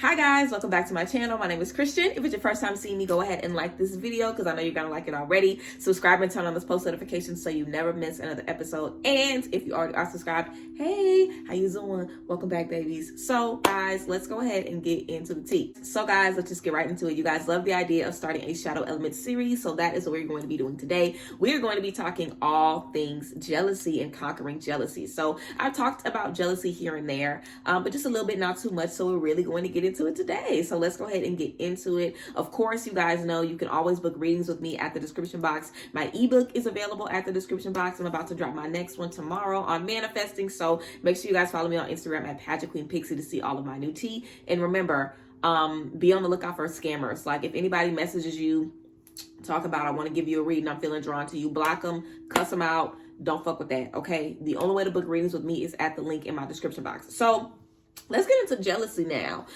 Hi guys, welcome back to my channel. My name is Christian. If it's your first time seeing me, go ahead and like this video because I know you're gonna like it already. Subscribe and turn on those post notifications so you never miss another episode. And if you already are subscribed, hey, how you doing? Welcome back, babies. So guys, let's go ahead and get into the tea. So guys, let's just get right into it. You guys love the idea of starting a shadow element series, so that is what we're going to be doing today. We are going to be talking all things jealousy and conquering jealousy. So I've talked about jealousy here and there, but just a little bit, not too much. So we're really going to get into it today. So let's go ahead and get into it. Of course, you guys know you can always book readings with me at the description box. My ebook is available at the description box. I'm about to drop my next one tomorrow on manifesting. So make sure you guys follow me on Instagram at Pageant Queen Pixie to see all of my new tea. And remember, be on the lookout for scammers. Like if anybody messages you, talk about, I want to give you a reading, I'm feeling drawn to you, block them, cuss them out. Don't fuck with that, okay? The only way to book readings with me is at the link in my description box. So let's get into jealousy now.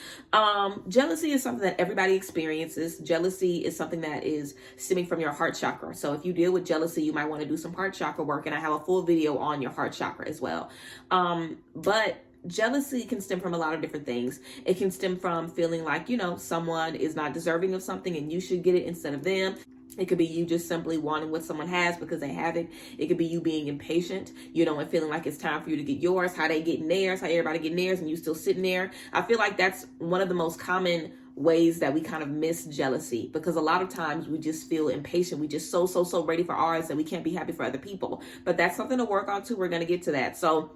Jealousy is something that everybody experiences. Jealousy is something that is stemming from your heart chakra. So if you deal with jealousy, you might want to do some heart chakra work, and I have a full video on your heart chakra as well. But jealousy can stem from a lot of different things. It can stem from feeling like, you know, someone is not deserving of something and you should get it instead of them. It could be you just simply wanting what someone has because they have it. It could be you being impatient, you know, and feeling like it's time for you to get yours, how they getting theirs, how everybody getting theirs, and you still sitting there. I feel like that's one of the most common ways that we kind of miss jealousy, because a lot of times we just feel impatient. We just so ready for ours that we can't be happy for other people. But that's something to work on too. We're going to get to that. So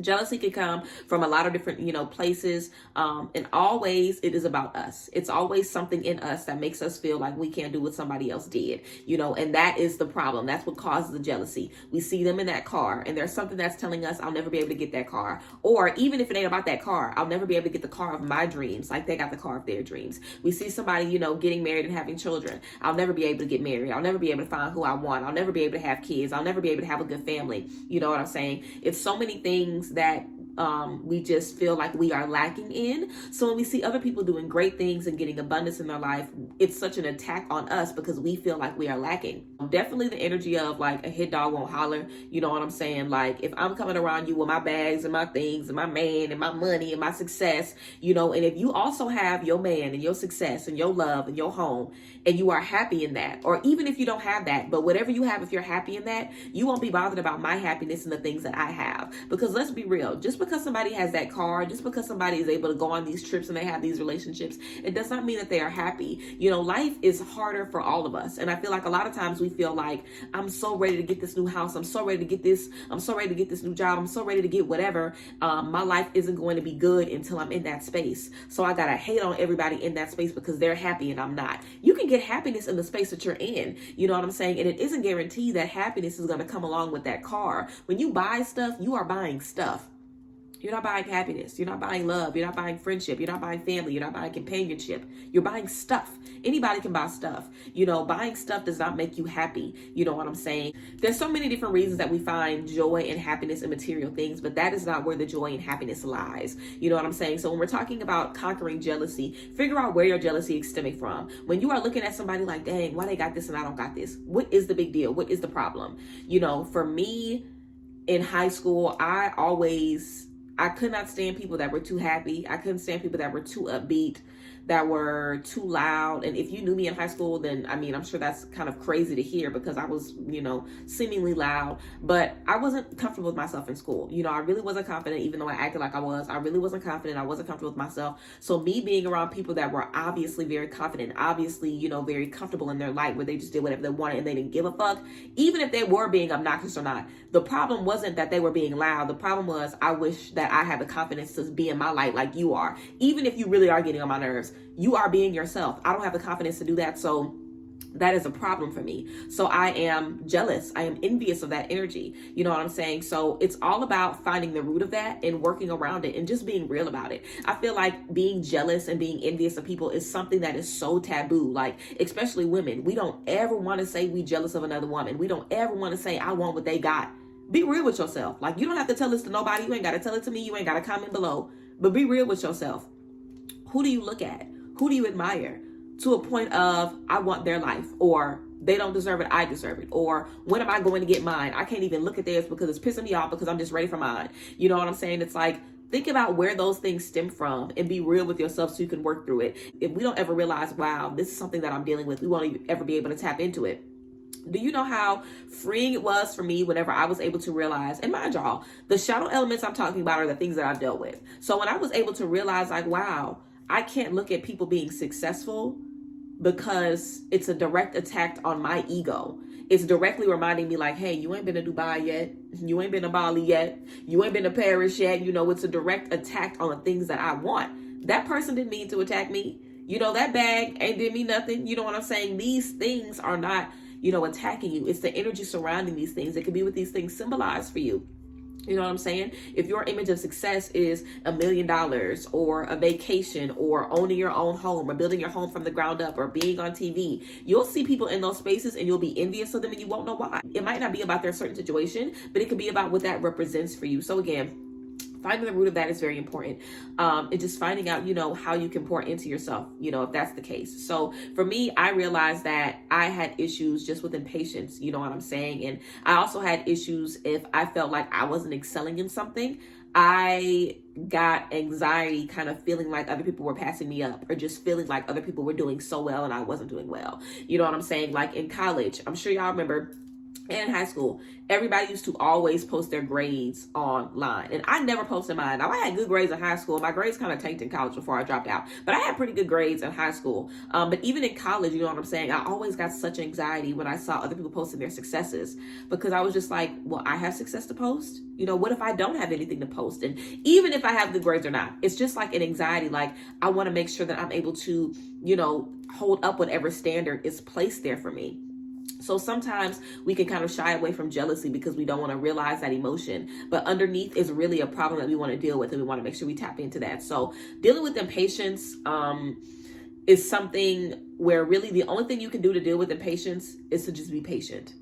jealousy can come from a lot of different, you know, places. And always it is about us. It's always something in us that makes us feel like we can't do what somebody else did, you know, and that is the problem. That's what causes the jealousy. We see them in that car and there's something that's telling us, I'll never be able to get that car. Or even if it ain't about that car, I'll never be able to get the car of my dreams. Like they got the car of their dreams. We see somebody, you know, getting married and having children. I'll never be able to get married. I'll never be able to find who I want. I'll never be able to have kids. I'll never be able to have a good family. You know what I'm saying? It's so many things that we just feel like we are lacking in. So when we see other people doing great things and getting abundance in their life, it's such an attack on us because we feel like we are lacking. Definitely the energy of like a hit dog won't holler. You know what I'm saying? Like if I'm coming around you with my bags and my things and my man and my money and my success, you know, and if you also have your man and your success and your love and your home and you are happy in that, or even if you don't have that, but whatever you have, if you're happy in that, you won't be bothered about my happiness and the things that I have. Because let's be real, just because somebody has that car, just because somebody is able to go on these trips and they have these relationships, it does not mean that they are happy. You know, life is harder for all of us. And I feel like a lot of times we feel like, I'm so ready to get this new house. I'm so ready to get this. I'm so ready to get this new job. I'm so ready to get whatever. My life isn't going to be good until I'm in that space. So I got to hate on everybody in that space because they're happy and I'm not. You can get happiness in the space that you're in. You know what I'm saying? And it isn't guaranteed that happiness is going to come along with that car. When you buy stuff, you are buying stuff. You're not buying happiness. You're not buying love. You're not buying friendship. You're not buying family. You're not buying companionship. You're buying stuff. Anybody can buy stuff. You know, buying stuff does not make you happy. You know what I'm saying? There's so many different reasons that we find joy and happiness in material things, but that is not where the joy and happiness lies. You know what I'm saying? So when we're talking about conquering jealousy, figure out where your jealousy is stemming from. When you are looking at somebody like, dang, why they got this and I don't got this? What is the big deal? What is the problem? You know, for me in high school, I could not stand people that were too happy. I couldn't stand people that were too upbeat, that were too loud. And if you knew me in high school, then, I mean, I'm sure that's kind of crazy to hear because I was, you know, seemingly loud, but I wasn't comfortable with myself in school. You know, I really wasn't confident, even though I acted like I was. I really wasn't confident. I wasn't comfortable with myself. So me being around people that were obviously very confident, obviously, you know, very comfortable in their life where they just did whatever they wanted and they didn't give a fuck, even if they were being obnoxious or not. The problem wasn't that they were being loud. The problem was I wish that I had the confidence to be in my light like you are. Even if you really are getting on my nerves, you are being yourself. I don't have the confidence to do that. So that is a problem for me. So I am jealous. I am envious of that energy. You know what I'm saying? So it's all about finding the root of that and working around it and just being real about it. I feel like being jealous and being envious of people is something that is so taboo. Like, especially women, we don't ever want to say we jealous of another woman. We don't ever want to say I want what they got. Be real with yourself. Like, you don't have to tell this to nobody. You ain't got to tell it to me. You ain't got to comment below, but be real with yourself. Who do you look at? Who do you admire? To a point of, I want their life, or they don't deserve it, I deserve it, or when am I going to get mine? I can't even look at theirs because it's pissing me off because I'm just ready for mine. You know what I'm saying? It's like, think about where those things stem from and be real with yourself so you can work through it. If we don't ever realize, wow, this is something that I'm dealing with, we won't ever be able to tap into it. Do you know how freeing it was for me whenever I was able to realize, and mind y'all, the shadow elements I'm talking about are the things that I've dealt with. So when I was able to realize, like, wow, I can't look at people being successful because it's a direct attack on my ego. It's directly reminding me, like, hey, you ain't been to Dubai yet. You ain't been to Bali yet. You ain't been to Paris yet. You know, it's a direct attack on the things that I want. That person didn't mean to attack me. You know, that bag ain't did me nothing. You know what I'm saying? These things are not, you know, attacking you. It's the energy surrounding these things. It could be what these things symbolize for you. You know what I'm saying? If your image of success is $1 million or a vacation or owning your own home or building your home from the ground up or being on TV, you'll see people in those spaces and you'll be envious of them and you won't know why. It might not be about their certain situation, but it could be about what that represents for you. So again, finding the root of that is very important. And just finding out, you know, how you can pour into yourself, you know, if that's the case. So for me, I realized that I had issues just with impatience, you know what I'm saying? And I also had issues if I felt like I wasn't excelling in something. I got anxiety kind of feeling like other people were passing me up or just feeling like other people were doing so well and I wasn't doing well. You know what I'm saying? Like in college, I'm sure y'all remember, and in high school, everybody used to always post their grades online. And I never posted mine. Now, I had good grades in high school. My grades kind of tanked in college before I dropped out. But I had pretty good grades in high school. But even in college, you know what I'm saying? I always got such anxiety when I saw other people posting their successes. Because I was just like, well, I have success to post? You know, what if I don't have anything to post? And even if I have good grades or not, it's just like an anxiety. Like, I want to make sure that I'm able to, you know, hold up whatever standard is placed there for me. So sometimes we can kind of shy away from jealousy because we don't want to realize that emotion. But underneath is really a problem that we want to deal with, and we want to make sure we tap into that. So dealing with impatience is something where really the only thing you can do to deal with impatience is to just be patient.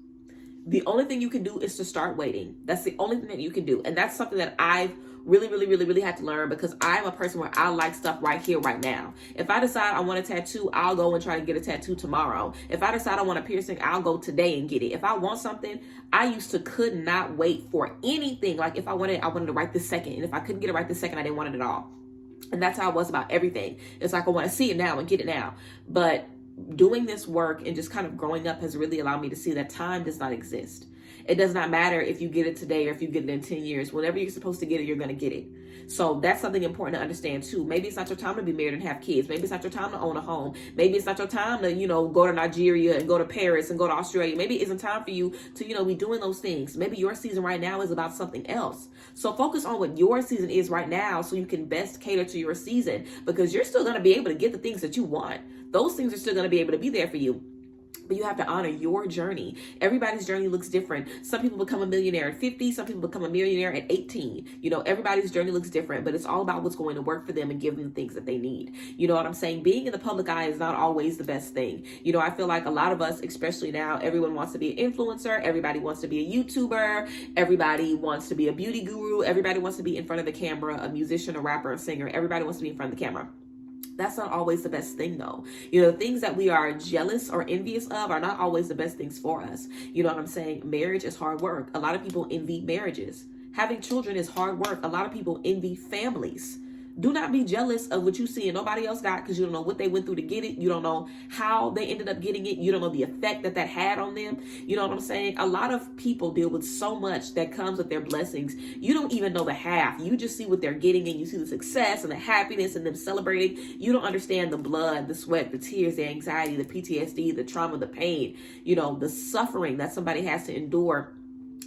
The only thing you can do is to start waiting. That's the only thing that you can do. And that's something that I've really had to learn, because I'm a person where I like stuff right here, right now. If I decide I want a tattoo, I'll go and try to get a tattoo tomorrow. If I decide I want a piercing, I'll go today and get it. If I want something, I used to could not wait for anything. Like if I wanted it right this second. And if I couldn't get it right this second, I didn't want it at all. And that's how I was about everything. It's like I want to see it now and get it now. But doing this work and just kind of growing up has really allowed me to see that time does not exist. It does not matter if you get it today or if you get it in 10 years. Whenever you're supposed to get it, you're going to get it. So that's something important to understand too. Maybe it's not your time to be married and have kids. Maybe it's not your time to own a home. Maybe it's not your time to, you know, go to Nigeria and go to Paris and go to Australia. Maybe it isn't time for you to, you know, be doing those things. Maybe your season right now is about something else. So focus on what your season is right now so you can best cater to your season, because you're still going to be able to get the things that you want. Those things are still going to be able to be there for you. But you have to honor your journey. Everybody's journey looks different. Some people become a millionaire at 50. Some people become a millionaire at 18. You know, everybody's journey looks different, but it's all about what's going to work for them and give them the things that they need. You know what I'm saying? Being in the public eye is not always the best thing. You know, I feel like a lot of us, especially now, everyone wants to be an influencer. Everybody wants to be a YouTuber. Everybody wants to be a beauty guru. Everybody wants to be in front of the camera, a musician, a rapper, a singer. Everybody wants to be in front of the camera. That's not always the best thing though. You know, the things that we are jealous or envious of are not always the best things for us. You know what I'm saying? Marriage is hard work. A lot of people envy marriages. Having children is hard work. A lot of people envy families. Do not be jealous of what you see and nobody else got, because you don't know what they went through to get it. You don't know how they ended up getting it. You don't know the effect that had on them. You know what I'm saying? A lot of people deal with so much that comes with their blessings. You don't even know the half. You just see what they're getting, and you see the success and the happiness and them celebrating. You don't understand the blood, the sweat, the tears, the anxiety, the PTSD, the trauma, the pain, you know, the suffering that somebody has to endure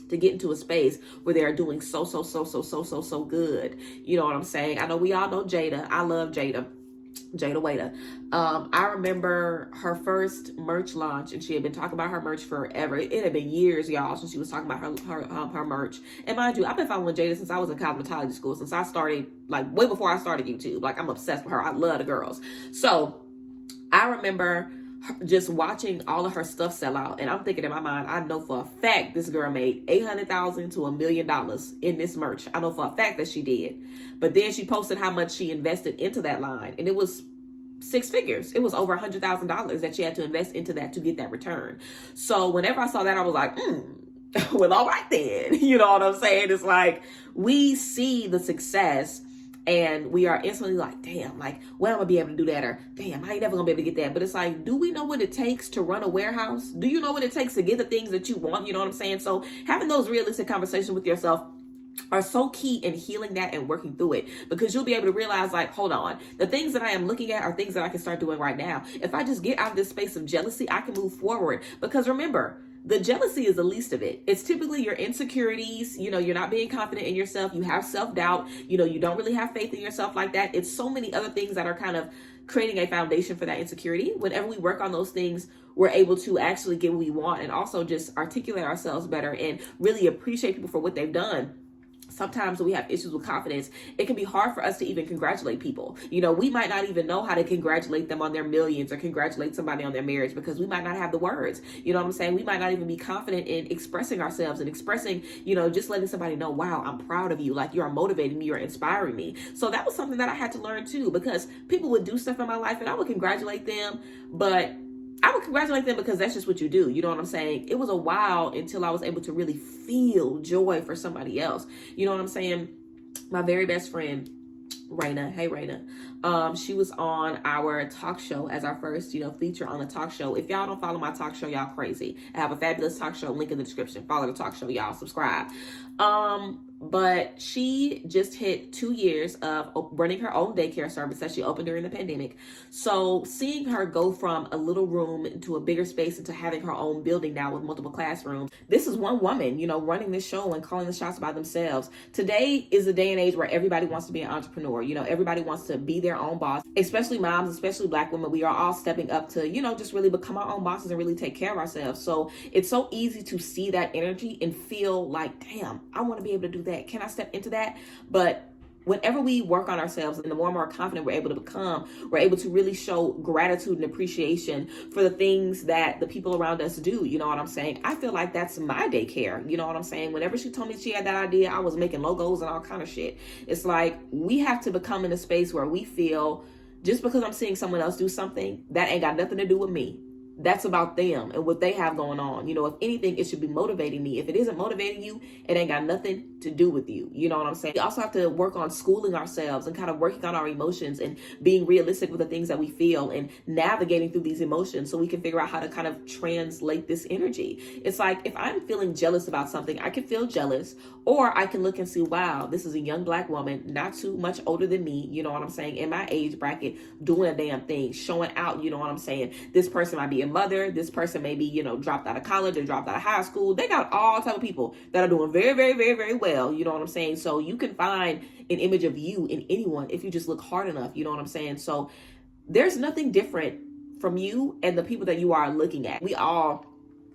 to get into a space where they are doing so good. You know what I'm saying? I know we all know Jada. I love Jada Waiter. I remember her first merch launch, and she had been talking about her merch forever. It had been years, y'all, since she was talking about her merch. And mind you, I've been following Jada since I was in cosmetology school, since I started, like way before I started YouTube. Like, I'm obsessed with her. I love the girls. So I remember just watching all of her stuff sell out, and I'm thinking in my mind, I know for a fact this girl made $800,000 to $1 million in this merch. I know for a fact that she did. But then she posted how much she invested into that line, and it was six figures. It was over $100,000 that she had to invest into that to get that return. So whenever I saw that, I was like, well, all right then. You know what I'm saying? It's like we see the success And we are instantly like, damn, like, when am I gonna be able to do that? Or damn, I ain't never gonna be able to get that. But it's like, do we know what it takes to run a warehouse? Do you know what it takes to get the things that you want? You know what I'm saying? So having those realistic conversations with yourself are so key in healing that and working through it, because you'll be able to realize, like, hold on, the things that I am looking at are things that I can start doing right now. If I just get out of this space of jealousy, I can move forward. Because remember, the jealousy is the least of it. It's typically your insecurities. You know, you're not being confident in yourself. You have self-doubt. You know, you don't really have faith in yourself like that. It's so many other things that are kind of creating a foundation for that insecurity. Whenever we work on those things, we're able to actually get what we want, and also just articulate ourselves better and really appreciate people for what they've done. Sometimes when we have issues with confidence, it can be hard for us to even congratulate people. You know, we might not even know how to congratulate them on their millions or congratulate somebody on their marriage, because we might not have the words. You know what I'm saying? We might not even be confident in expressing ourselves and expressing, you know, just letting somebody know, wow, I'm proud of you. Like, you are motivating me, you're inspiring me. So that was something that I had to learn too, because people would do stuff in my life and I would congratulate them, but I would congratulate them because that's just what you do. You know what I'm saying? It was a while until I was able to really feel joy for somebody else. You know what I'm saying? My very best friend, Raina. Hey, Raina. She was on our talk show as our first, feature on the talk show. If y'all don't follow my talk show, y'all crazy. I have a fabulous talk show, link in the description. Follow the talk show, y'all. Subscribe. But she just hit 2 years of running her own daycare service that she opened during the pandemic. So seeing her go from a little room into a bigger space into having her own building now with multiple classrooms. This is one woman, running this show and calling the shots by themselves. Today is a day and age where everybody wants to be an entrepreneur. Everybody wants to be their own boss, especially moms, especially Black women. We are all stepping up to, just really become our own bosses and really take care of ourselves. So it's so easy to see that energy and feel like, damn, I want to be able to do that. Can I step into that? But whenever we work on ourselves and the more and more confident we're able to become, we're able to really show gratitude and appreciation for the things that the people around us do. You know what I'm saying? I feel like that's my daycare. You know what I'm saying? Whenever she told me she had that idea, I was making logos and all kind of shit. It's like we have to become in a space where we feel just because I'm seeing someone else do something, that ain't got nothing to do with me. That's about them and what they have going on. If anything, it should be motivating me. If it isn't motivating you, it ain't got nothing to do with you. You know what I'm saying? We also have to work on schooling ourselves and kind of working on our emotions and being realistic with the things that we feel and navigating through these emotions so we can figure out how to kind of translate this energy. It's like if I'm feeling jealous about something, I can feel jealous, or I can look and see, wow, this is a young Black woman, not too much older than me, you know what I'm saying, in my age bracket, doing a damn thing, showing out, you know what I'm saying? This person might be a mother, this person may be, dropped out of college or dropped out of high school. They got all type of people that are doing very, very, very, very well, you know what I'm saying? So you can find an image of you in anyone if you just look hard enough, you know what I'm saying? So there's nothing different from you and the people that you are looking at. We all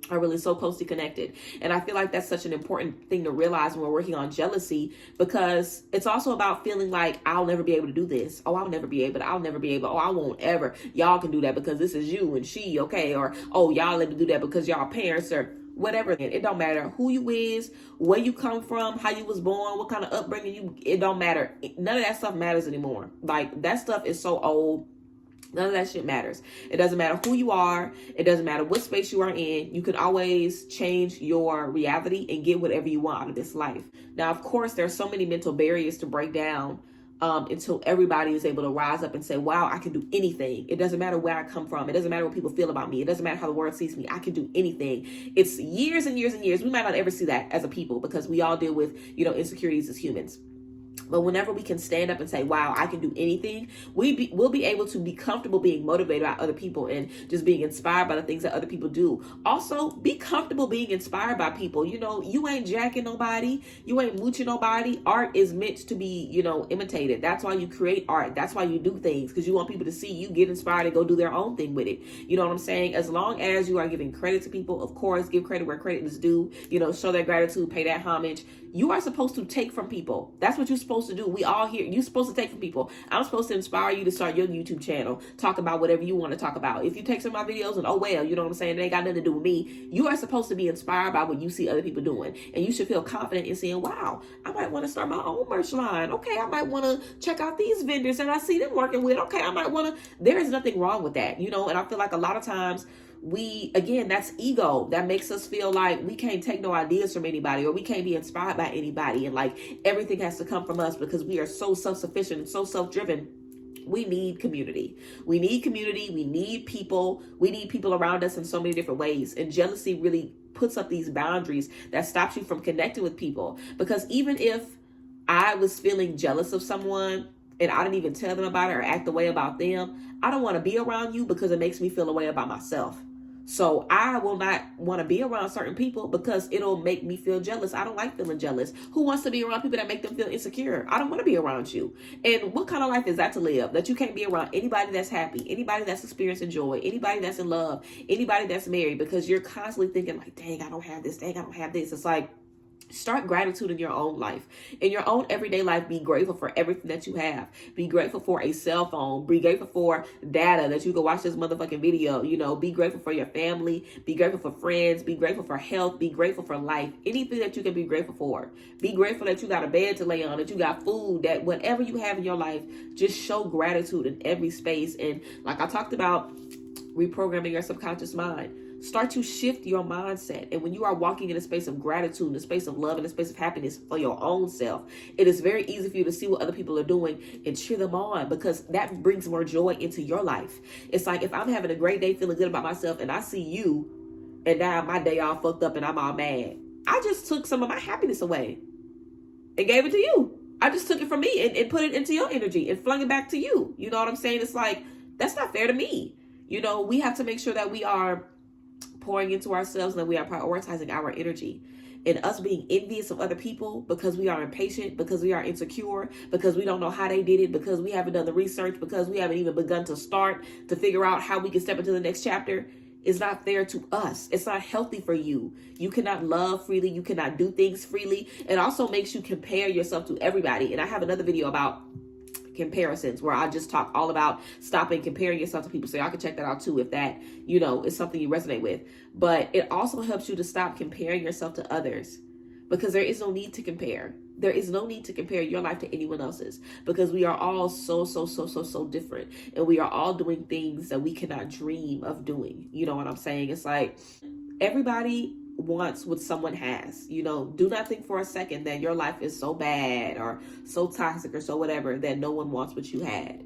are really so closely connected. And I feel like that's such an important thing to realize when we're working on jealousy, because it's also about feeling like I'll never be able to do this. Oh, I'll never be able. I'll never be able. Oh, I won't ever. Y'all can do that because this is you and she, okay? Or, oh, y'all able to do that because y'all parents or whatever. It don't matter who you is, where you come from, how you was born, what kind of upbringing it don't matter. None of that stuff matters anymore. Like, that stuff is so old. None of that shit matters. It doesn't matter who you are. It doesn't matter what space you are in. You can always change your reality and get whatever you want out of this life. Now, of course, there's so many mental barriers to break down until everybody is able to rise up and say, wow, I can do anything. It doesn't matter where I come from. It doesn't matter what people feel about me. It doesn't matter how the world sees me. I can do anything. It's years and years and years. We might not ever see that as a people because we all deal with, insecurities as humans. But whenever we can stand up and say, wow, I can do anything, we'll be able to be comfortable being motivated by other people and just being inspired by the things that other people do. Also, be comfortable being inspired by people. You ain't jacking nobody. You ain't mooching nobody. Art is meant to be, imitated. That's why you create art. That's why you do things, because you want people to see you, get inspired, and go do their own thing with it. You know what I'm saying? As long as you are giving credit to people, of course, give credit where credit is due, show that gratitude, pay that homage. You are supposed to take from people. That's what you're supposed to do. We all here. You're supposed to take from people. I'm supposed to inspire you to start your YouTube channel. Talk about whatever you want to talk about. If you take some of my videos and, oh, well, you know what I'm saying? It ain't got nothing to do with me. You are supposed to be inspired by what you see other people doing. And you should feel confident in saying, wow, I might want to start my own merch line. Okay, I might want to check out these vendors that I see them working with. Okay, I might want to. There is nothing wrong with that, And I feel like a lot of times again, that's ego. That makes us feel like we can't take no ideas from anybody, or we can't be inspired by anybody, and like everything has to come from us because we are so self-sufficient and so self-driven. We need community. We need community. We need people. We need people around us in so many different ways. And jealousy really puts up these boundaries that stops you from connecting with people. Because even if I was feeling jealous of someone and I didn't even tell them about it or act the way about them, I don't want to be around you because it makes me feel a way about myself. So I will not want to be around certain people because it'll make me feel jealous. I don't like feeling jealous. Who wants to be around people that make them feel insecure? I don't want to be around you. And what kind of life is that to live? That you can't be around anybody that's happy, anybody that's experiencing joy, anybody that's in love, anybody that's married, because you're constantly thinking like, dang, I don't have this, dang, I don't have this. It's like, start gratitude in your own life. In your own everyday life, be grateful for everything that you have. Be grateful for a cell phone. Be grateful for data that you can watch this motherfucking video. You know, be grateful for your family. Be grateful for friends. Be grateful for health. Be grateful for life. Anything that you can be grateful for. Be grateful that you got a bed to lay on, that you got food, that whatever you have in your life, just show gratitude in every space. And like I talked about, reprogramming your subconscious mind. Start to shift your mindset. And when you are walking in a space of gratitude, in a space of love, in a space of happiness for your own self, it is very easy for you to see what other people are doing and cheer them on, because that brings more joy into your life. It's like if I'm having a great day, feeling good about myself, and I see you, and now my day all fucked up and I'm all mad. I just took some of my happiness away and gave it to you. I just took it from me and put it into your energy and flung it back to you. You know what I'm saying? It's like, that's not fair to me. You know, we have to make sure that we are pouring into ourselves and that we are prioritizing our energy. And us being envious of other people because we are impatient, because we are insecure, because we don't know how they did it, because we haven't done the research, because we haven't even begun to start to figure out how we can step into the next chapter, is not fair to us. It's not healthy for you. You cannot love freely. You cannot do things freely. It also makes you compare yourself to everybody. And I have another video about comparisons where I just talk all about stopping comparing yourself to people, so y'all can check that out too if that, you know, is something you resonate with. But it also helps you to stop comparing yourself to others, because there is no need to compare. There is no need to compare your life to anyone else's, because we are all so different, and we are all doing things that we cannot dream of doing. You know what I'm saying? It's like everybody wants what someone has. You know, do not think for a second that your life is so bad or so toxic or so whatever that no one wants what you had.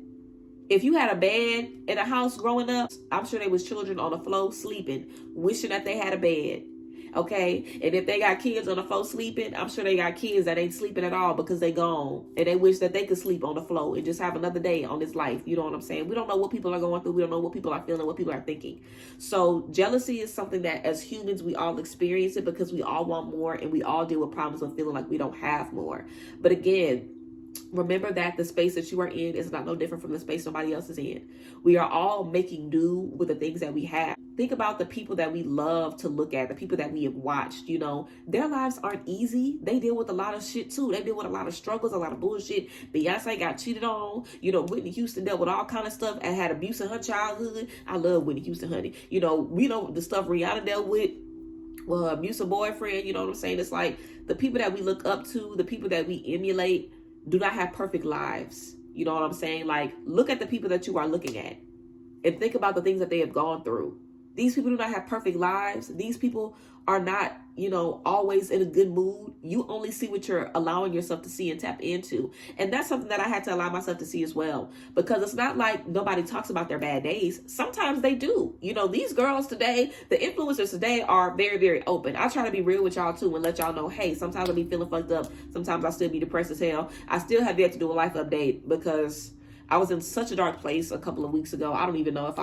If you had a bed in a house growing up, I'm sure there was children on the floor sleeping, wishing that they had a bed. Okay, and if they got kids on the floor sleeping, I'm sure they got kids that ain't sleeping at all because they gone, and they wish that they could sleep on the floor and just have another day on this life. You know what I'm saying? We don't know what people are going through. We don't know what people are feeling, what people are thinking. So jealousy is something that as humans, we all experience it because we all want more, and we all deal with problems of feeling like we don't have more. But again, remember that the space that you are in is not no different from the space somebody else is in. We are all making do with the things that we have. Think about the people that we love to look at, the people that we have watched. You know, their lives aren't easy. They deal with a lot of shit too. They deal with a lot of struggles, a lot of bullshit. Beyonce got cheated on. You know, Whitney Houston dealt with all kind of stuff and had abuse in her childhood. I love Whitney Houston, honey. You know, we know the stuff Rihanna dealt with. Well, her abusive boyfriend. You know what I'm saying? It's like the people that we look up to, the people that we emulate, do not have perfect lives. You know what I'm saying? Like, look at the people that you are looking at and think about the things that they have gone through. These people do not have perfect lives. These people are not, you know, always in a good mood. You only see what you're allowing yourself to see and tap into. And that's something that I had to allow myself to see as well, because it's not like nobody talks about their bad days. Sometimes they do. You know, these girls today, the influencers today are very, very open. I try to be real with y'all too and let y'all know, hey, sometimes I be feeling fucked up. Sometimes I still be depressed as hell. I still have yet to do a life update because I was in such a dark place a couple of weeks ago. I don't even know if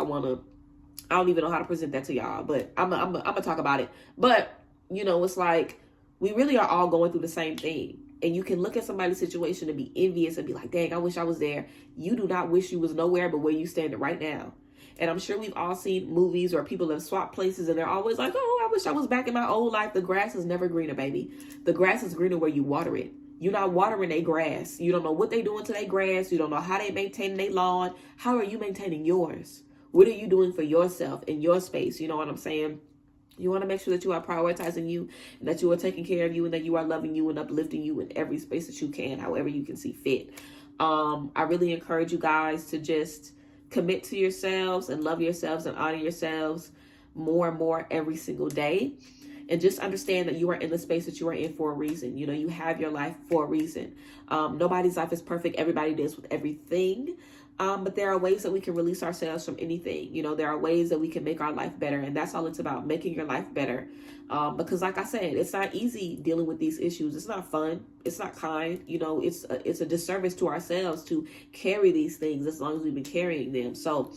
I don't even know how to present that to y'all, but I'm gonna talk about it. But, you know, it's like we really are all going through the same thing. And you can look at somebody's situation and be envious and be like, dang, I wish I was there. You do not wish you was nowhere but where you stand right now. And I'm sure we've all seen movies where people have swapped places and they're always like, oh, I wish I was back in my old life. The grass is never greener, baby. The grass is greener where you water it. You're not watering their grass. You don't know what they doing to their grass. You don't know how they maintaining their lawn. How are you maintaining yours? What are you doing for yourself in your space? You know what I'm saying? You want to make sure that you are prioritizing you, and that you are taking care of you, and that you are loving you and uplifting you in every space that you can, however you can see fit. I really encourage you guys to just commit to yourselves and love yourselves and honor yourselves. more and more every single day. And just understand that you are in the space that you are in for a reason. You know, you have your life for a reason. Nobody's life is perfect. Everybody deals with everything. But there are ways that we can release ourselves from anything. You know, there are ways that we can make our life better. And that's all it's about, making your life better. Because like I said, it's not easy dealing with these issues. It's not fun. It's not kind. You know, it's a disservice to ourselves to carry these things as long as we've been carrying them. So,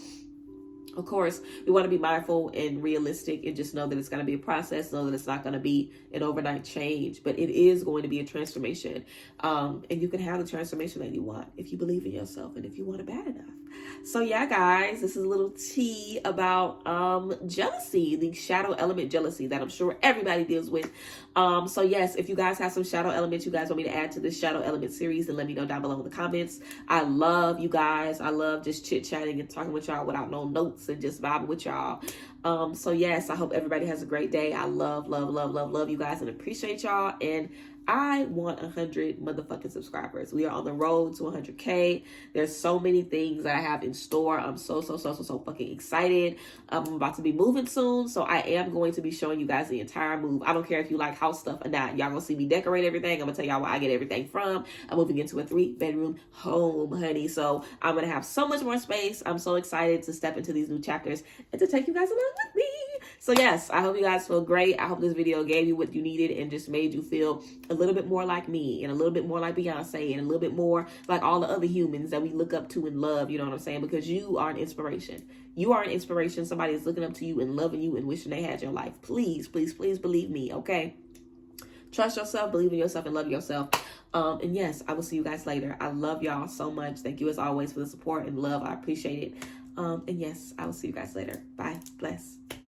of course, we want to be mindful and realistic and just know that it's going to be a process, know that it's not going to be an overnight change, but it is going to be a transformation. And you can have the transformation that you want if you believe in yourself and if you want it bad enough. So yeah, guys, this is a little tea about jealousy, the shadow element jealousy that I'm sure everybody deals with. So yes, if you guys have some shadow elements you guys want me to add to this shadow element series, then let me know down below in the comments. I love you guys. I love just chit-chatting and talking with y'all without no notes and just vibing with y'all. So yes, I hope everybody has a great day. I love you guys and appreciate y'all. And I want 100 motherfucking subscribers. We are on the road to 100K. There's so many things that I have in store. I'm so fucking excited. I'm about to be moving soon, so I am going to be showing you guys the entire move. I don't care if you like house stuff or not. Y'all gonna see me decorate everything. I'm gonna tell y'all where I get everything from. I'm moving into a 3-bedroom home, honey. So I'm gonna have so much more space. I'm so excited to step into these new chapters and to take you guys along with me. So yes, I hope you guys feel great. I hope this video gave you what you needed and just made you feel a little bit more like me and a little bit more like Beyonce and a little bit more like all the other humans that we look up to and love. You know what I'm saying? Because you are an inspiration. You are an inspiration. Somebody is looking up to you and loving you and wishing they had your life. Please believe me, okay? Trust yourself, believe in yourself, and love yourself. And yes, I will see you guys later. I love y'all so much. Thank you as always for the support and love. I appreciate it. And yes, I will see you guys later. Bye. Bless.